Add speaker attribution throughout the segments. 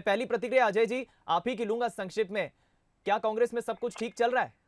Speaker 1: पहली प्रतिक्रिया अजय जी आप ही की लूंगा संक्षिप्त में, क्या कांग्रेस में सब कुछ ठीक चल रहा है?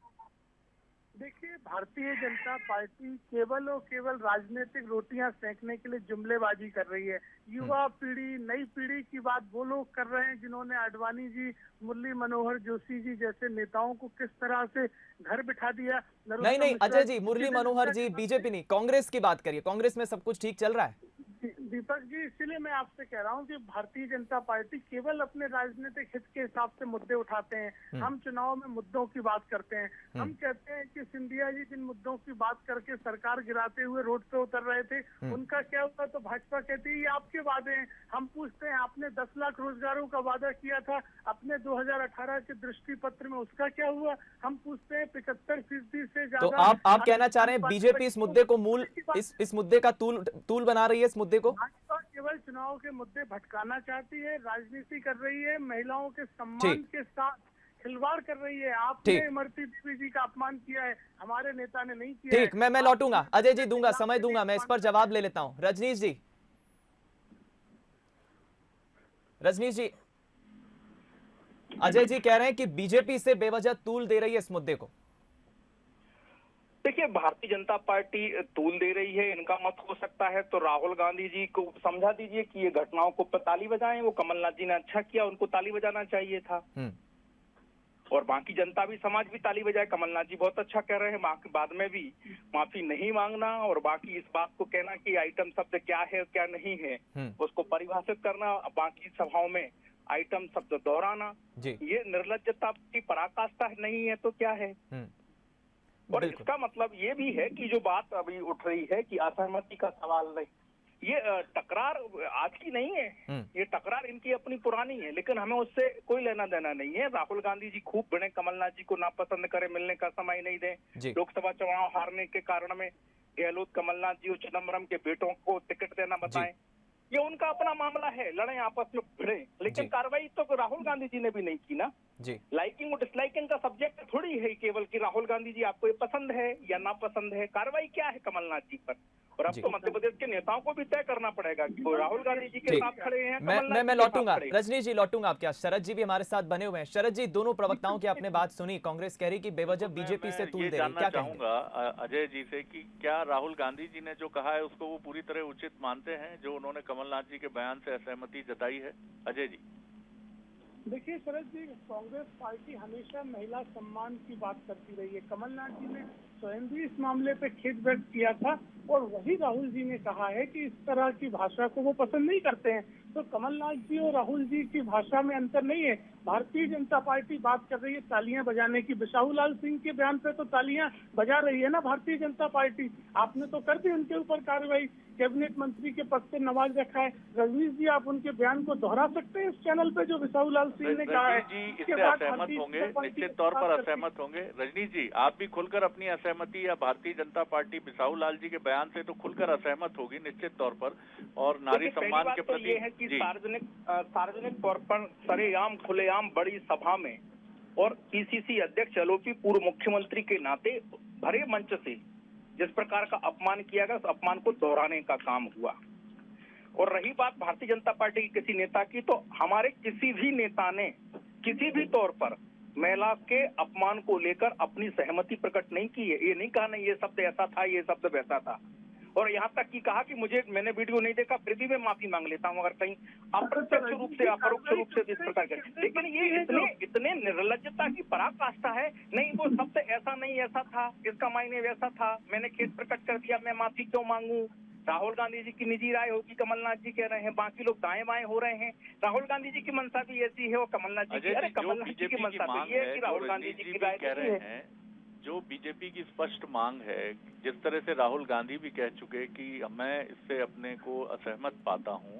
Speaker 2: देखिए, भारतीय जनता पार्टी केवल और केवल राजनीतिक रोटियां सेकने के लिए जुमलेबाजी कर रही है। युवा पीढ़ी, नई पीढ़ी की बात वो लोग कर रहे हैं जिन्होंने आडवाणी जी, मुरली मनोहर जोशी जी जैसे नेताओं को किस तरह से घर बिठा दिया।
Speaker 1: नहीं नहीं अजय जी, मुरली मनोहर जी बीजेपी नहीं, कांग्रेस की बात करिए, कांग्रेस में सब कुछ ठीक चल रहा है?
Speaker 2: दीपक जी, इसीलिए मैं आपसे कह रहा हूं कि भारतीय जनता पार्टी केवल अपने राजनीतिक हित के हिसाब से मुद्दे उठाते हैं। हम चुनाव में मुद्दों की बात करते हैं। हम कहते हैं कि सिंधिया जी जिन मुद्दों की बात करके सरकार गिराते हुए रोड पे उतर रहे थे, उनका क्या हुआ? तो भाजपा कहती है ये आपके वादे हैं। हम पूछते हैं आपने 10 लाख रोजगारों का वादा किया था अपने 2018 के दृष्टि पत्र में, उसका क्या हुआ? हम पूछते हैं 75% से ज्यादा।
Speaker 1: तो आप कहना चाह रहे हैं बीजेपी इस मुद्दे को मूल, इस मुद्दे का तूल बना रही है इस मुद्दे को?
Speaker 2: भाजपा केवल चुनाव के मुद्दे भटकाना चाहती है, राजनीति कर रही है, महिलाओं के सम्मान के साथ खिलवाड़ कर रही है। आपने इमरती देवी जी का अपमान किया है, हमारे नेता ने नहीं किया।
Speaker 1: ठीक, मैं लौटूंगा अजय जी, दूंगा समय दूंगा, मैं इस पर जवाब ले लेता हूं। रजनीश जी, रजनीश जी, अजय जी कह रहे हैं कि बीजेपी से बेवजह तूल दे रही है इस मुद्दे को।
Speaker 3: देखिए, भारतीय जनता पार्टी तूल दे रही है, इनका मत हो सकता है तो राहुल गांधी जी को समझा दीजिए कि ये घटनाओं को ताली बजाएं। वो कमलनाथ जी ने अच्छा किया, उनको ताली बजाना चाहिए था। और बाकी जनता भी, समाज भी ताली बजाए। कमलनाथ जी बहुत अच्छा कह रहे हैं, बाद में भी माफी नहीं मांगना और बाकी इस बात को कहना कि आइटम शब्द क्या है और क्या नहीं है उसको परिभाषित करना, बाकी सभाओं में आइटम शब्द दोहराना, ये निर्लज्जता की पराकाष्ठा नहीं है तो क्या है? और इसका मतलब ये भी है कि जो बात अभी उठ रही है कि असहमति का सवाल नहीं, ये टकरार आज की नहीं है, ये टकरार इनकी अपनी पुरानी है, लेकिन हमें उससे कोई लेना देना नहीं है। राहुल गांधी जी खूब बने, कमलनाथ जी को नापसंद करें, मिलने का समय नहीं दें, लोकसभा चुनाव हारने के कारण में गहलोत, कमलनाथ जी और चिदम्बरम के बेटों को टिकट देना बताएं, ये उनका अपना मामला है, लड़े आपस में भिड़े, लेकिन कार्रवाई तो राहुल गांधी जी ने भी नहीं की ना। लाइकिंग और डिसलाइकिंग का सब्जेक्ट थोड़ी है केवल कि राहुल गांधी जी आपको ये पसंद है या ना पसंद है, कार्रवाई क्या है कमलनाथ जी पर। और अब तो मध्य प्रदेश के नेताओं को भी तय करना पड़ेगा कि वो राहुल गांधी जी के साथ खड़े हैं।
Speaker 1: मैं लौटूंगा, रजनीश जी लौटूंगा आप, क्या शरद जी भी हमारे साथ बने हुए हैं? शरद जी, दोनों प्रवक्ताओं की आपने बात सुनी, कांग्रेस कह रही कि बेवजह बीजेपी से तूल दे रही, क्या
Speaker 4: चाहूंगा अजय जी से कि क्या राहुल गांधी जी ने जो कहा है उसको वो पूरी तरह उचित मानते हैं, जो उन्होंने कमलनाथ जी के बयान से असहमति जताई है? अजय जी
Speaker 2: देखिए शरद जी, कांग्रेस पार्टी हमेशा महिला सम्मान की बात करती रही है। कमलनाथ जी ने स्वयं भी इस मामले पे खेद व्यक्त किया था और वही राहुल जी ने कहा है कि इस तरह की भाषा को वो पसंद नहीं करते हैं। तो कमलनाथ जी और राहुल जी की भाषा में अंतर नहीं है। भारतीय जनता पार्टी बात कर रही है तालियां बजाने की, बिसाहू लाल सिंह के बयान पे तो तालियां बजा रही है ना भारतीय जनता पार्टी। आपने तो कर दी उनके ऊपर कार्रवाई, कैबिनेट मंत्री के पद से नवाज रखा है। रजनीश जी, आप उनके बयान को दोहरा सकते हैं इस चैनल पे जो बिसाहू लाल सिंह ने कहा है?
Speaker 4: जी इससे असहमत होंगे, निश्चित तौर पर असहमत होंगे। रजनीश जी, आप भी खुलकर अपनी असहमति, या भारतीय जनता पार्टी बिसाहू लाल जी के बयान से तो खुलकर असहमत होगी निश्चित तौर पर, और नारी सम्मान के प्रति
Speaker 3: ये है कि सार्वजनिक तौर पर सरेआम खुलेआम बड़ी सभा में और पीसीसी अध्यक्ष आलोपी पूर्व मुख्यमंत्री के नाते भरे मंच से जिस प्रकार का अपमान किया गया, उस अपमान को दोहराने का काम हुआ। और रही बात भारतीय जनता पार्टी के किसी नेता की, तो हमारे किसी भी नेता ने किसी भी तौर पर महिला के अपमान को लेकर अपनी सहमति प्रकट नहीं की है। ये नहीं कहा नहीं ये शब्द ऐसा था, ये शब्द वैसा था, और यहाँ तक कि कहा कि मैंने वीडियो नहीं देखा, फिर भी मैं माफी मांग लेता हूँ अगर कहीं अप्रत्यक्ष रूप से, अपरोक्ष रूप से इस प्रकार के। लेकिन ये इतने निर्लज्जता की पराकाष्ठा है। नहीं, वो शब्द ऐसा नहीं, ऐसा था, इसका मायने वैसा था, मैंने खेद प्रकट कर दिया, मैं माफी क्यों मांगू? राहुल गांधी जी की निजी राय होगी, कमलनाथ जी कह रहे हैं, बाकी लोग दाएं बाएं हो रहे हैं। राहुल गांधी जी की मंशा भी ऐसी है और कमलनाथ जी की, अरे कमलनाथ जी की मंशा तो ये है कि राहुल गांधी जी की राय
Speaker 4: कह रहे हैं, जो बीजेपी की स्पष्ट मांग है, जिस तरह से राहुल गांधी भी कह चुके कि मैं इससे अपने को असहमत पाता हूं,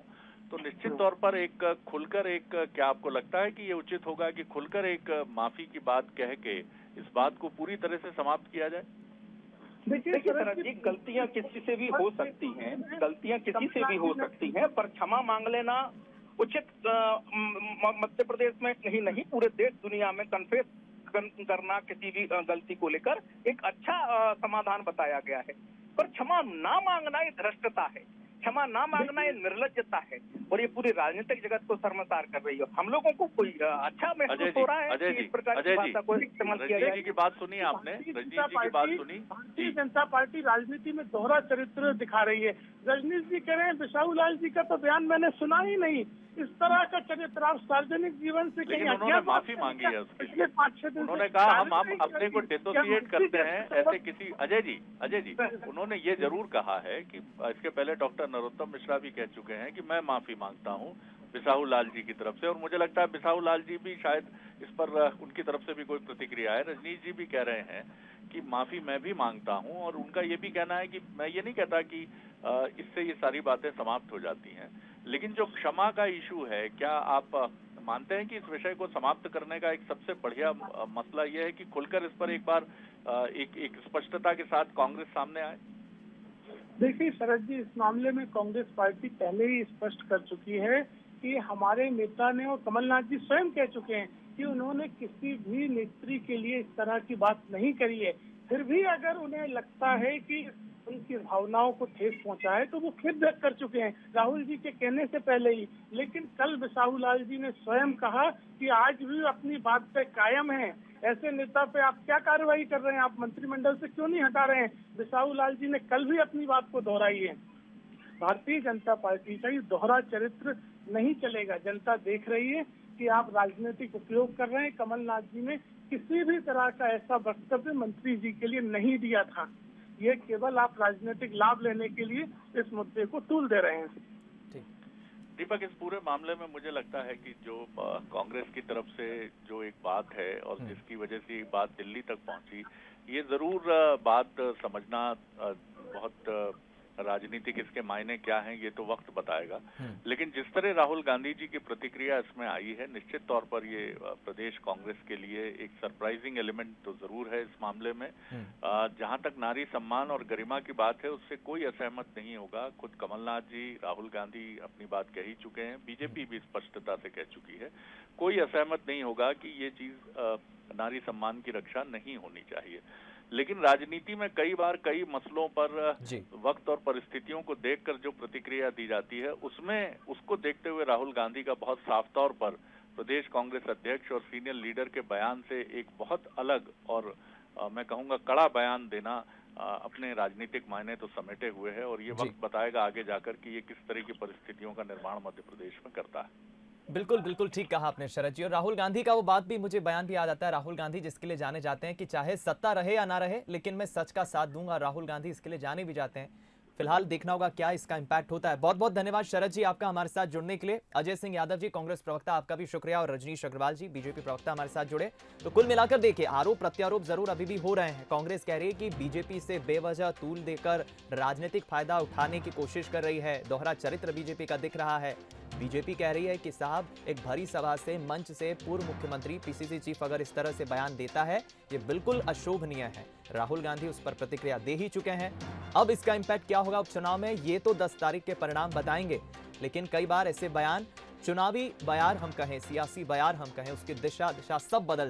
Speaker 4: तो निश्चित तौर पर एक खुलकर, एक क्या आपको लगता है कि ये उचित होगा कि खुलकर एक माफी की बात कह के इस बात को पूरी तरह से समाप्त किया जाए?
Speaker 3: देखिए शरद जी, गलतियां किसी से भी हो सकती हैं, गलतियां किसी से भी हो सकती हैं, पर क्षमा मांग लेना उचित मध्य प्रदेश में नहीं पूरे देश दुनिया में कन्फेस करना किसी भी गलती को लेकर एक अच्छा समाधान बताया गया है। पर क्षमा ना मांगना ये धृष्टता है, क्षमा ना मांगना ये निर्लज्जता है। और ये पूरी राजनीतिक जगत को शर्मसार कर रही है। हम लोगों को कोई अच्छा महसूस हो रहा है कि इस प्रकार की भाषा को इस्तेमाल किया जाए।
Speaker 4: रजनी जी की बात सुनी आपने, रजनी जी की बात सुनी।
Speaker 2: भारतीय जनता पार्टी राजनीति में दोहरा चरित्र दिखा रही है। रजनीश जी कह रहे हैं बिसाहू लाल जी का तो बयान मैंने सुना ही नहीं। इस तरह का चरित्र आप सार्वजनिक जीवन से कहीं
Speaker 4: उन्होंने माफी मांगी है उसके लिए।
Speaker 2: 5-6 दिन
Speaker 4: उन्होंने कहा हम अपने को डिसोसिएट करते हैं ऐसे किसी। अजय जी उन्होंने ये जरूर कहा है कि इसके पहले डॉक्टर नरोत्तम मिश्रा भी कह चुके हैं कि मैं माफी मांगता हूं बिसाहू लाल जी की तरफ से, और मुझे लगता है बिसाहू लाल जी भी शायद इस पर उनकी तरफ से भी कोई प्रतिक्रिया है। रजनीश जी भी कह रहे हैं कि माफी मैं भी मांगता हूं, और उनका ये भी कहना है कि मैं ये नहीं कहता कि इससे ये सारी बातें समाप्त हो जाती हैं, लेकिन जो क्षमा का इशू है, क्या आप मानते हैं कि इस विषय को समाप्त करने का एक सबसे बढ़िया मसला यह है कि खुलकर इस पर एक बार एक स्पष्टता के साथ कांग्रेस सामने आए?
Speaker 2: देखिए शरद जी, इस मामले में कांग्रेस पार्टी पहले ही स्पष्ट कर चुकी है कि हमारे नेता ने और कमलनाथ जी स्वयं कह चुके हैं कि उन्होंने किसी भी नेत्री के लिए इस तरह की बात नहीं करी है। फिर भी अगर उन्हें लगता है कि उनकी भावनाओं को ठेस पहुंचा है तो वो खेद व्यक्त कर चुके हैं राहुल जी के कहने से पहले ही। लेकिन कल बिसाहू लाल जी ने स्वयं कहा कि आज भी अपनी बात पे कायम है। ऐसे नेता पे आप क्या कार्रवाई कर रहे हैं? आप मंत्रिमंडल से क्यों नहीं हटा रहे हैं? बिसाहू लाल जी ने कल भी अपनी बात को दोहराई है। भारतीय जनता पार्टी का ये दोहरा चरित्र नहीं चलेगा। जनता देख रही है कि आप राजनीतिक उपयोग कर रहे हैं। कमलनाथ जी ने किसी भी तरह का ऐसा वक्तव्य मंत्री जी के लिए नहीं दिया था। ये केवल आप राजनीतिक लाभ लेने के लिए इस मुद्दे को तूल दे रहे हैं।
Speaker 4: दीपक, इस पूरे मामले में मुझे लगता है कि जो कांग्रेस की तरफ से जो एक बात है और जिसकी वजह से ये बात दिल्ली तक पहुंची, ये जरूर बात समझना बहुत राजनीतिक इसके मायने क्या हैं ये तो वक्त बताएगा। लेकिन जिस तरह राहुल गांधी जी की प्रतिक्रिया इसमें आई है, निश्चित तौर पर ये प्रदेश कांग्रेस के लिए एक सरप्राइजिंग एलिमेंट तो जरूर है इस मामले में। जहां तक नारी सम्मान और गरिमा की बात है, उससे कोई असहमत नहीं होगा। खुद कमलनाथ जी, राहुल गांधी अपनी बात कह ही चुके हैं, बीजेपी भी स्पष्टता से कह चुकी है। कोई असहमत नहीं होगा कि ये चीज नारी सम्मान की रक्षा नहीं होनी चाहिए। लेकिन राजनीति में कई बार कई मसलों पर वक्त और परिस्थितियों को देखकर जो प्रतिक्रिया दी जाती है, उसमें उसको देखते हुए राहुल गांधी का बहुत साफ तौर पर प्रदेश कांग्रेस अध्यक्ष और सीनियर लीडर के बयान से एक बहुत अलग और मैं कहूंगा कड़ा बयान देना अपने राजनीतिक मायने तो समेटे हुए है, और ये वक्त बताएगा आगे जाकर कि ये किस तरह की परिस्थितियों का निर्माण मध्य प्रदेश में करता है।
Speaker 1: बिल्कुल बिल्कुल ठीक कहा आपने शरद जी। और राहुल गांधी का वो बात भी, मुझे बयान भी याद आता है। राहुल गांधी जिसके लिए जाने जाते हैं कि चाहे सत्ता रहे या ना रहे, लेकिन मैं सच का साथ दूंगा। राहुल गांधी इसके लिए जाने भी जाते हैं। फिलहाल देखना होगा क्या इसका इंपैक्ट होता है। बहुत बहुत धन्यवाद शरद जी आपका हमारे साथ जुड़ने के लिए। अजय सिंह यादव जी कांग्रेस प्रवक्ता, आपका भी शुक्रिया। और रजनीश अग्रवाल जी बीजेपी प्रवक्ता हमारे साथ जुड़े। तो कुल मिलाकर देखिए, आरोप प्रत्यारोप जरूर अभी भी हो रहे हैं। कांग्रेस कह रही है कि बीजेपी से बेवजह तूल देकर राजनीतिक फायदा उठाने की कोशिश कर रही है। दोहरा चरित्र बीजेपी का दिख रहा है। बीजेपी कह रही है कि साहब, एक भरी सभा से, मंच से पूर्व मुख्यमंत्री पीसीसी चीफ अगर इस तरह से बयान देता है, ये बिल्कुल अशोभनीय है। राहुल गांधी उस पर प्रतिक्रिया दे ही चुके हैं। अब इसका इंपैक्ट क्या होगा उपचुनाव में, ये तो 10 तारीख के परिणाम बताएंगे। लेकिन कई बार ऐसे बयान, चुनावी बयार हम कहें, सियासी बयार हम कहें, उसकी दिशा सब बदल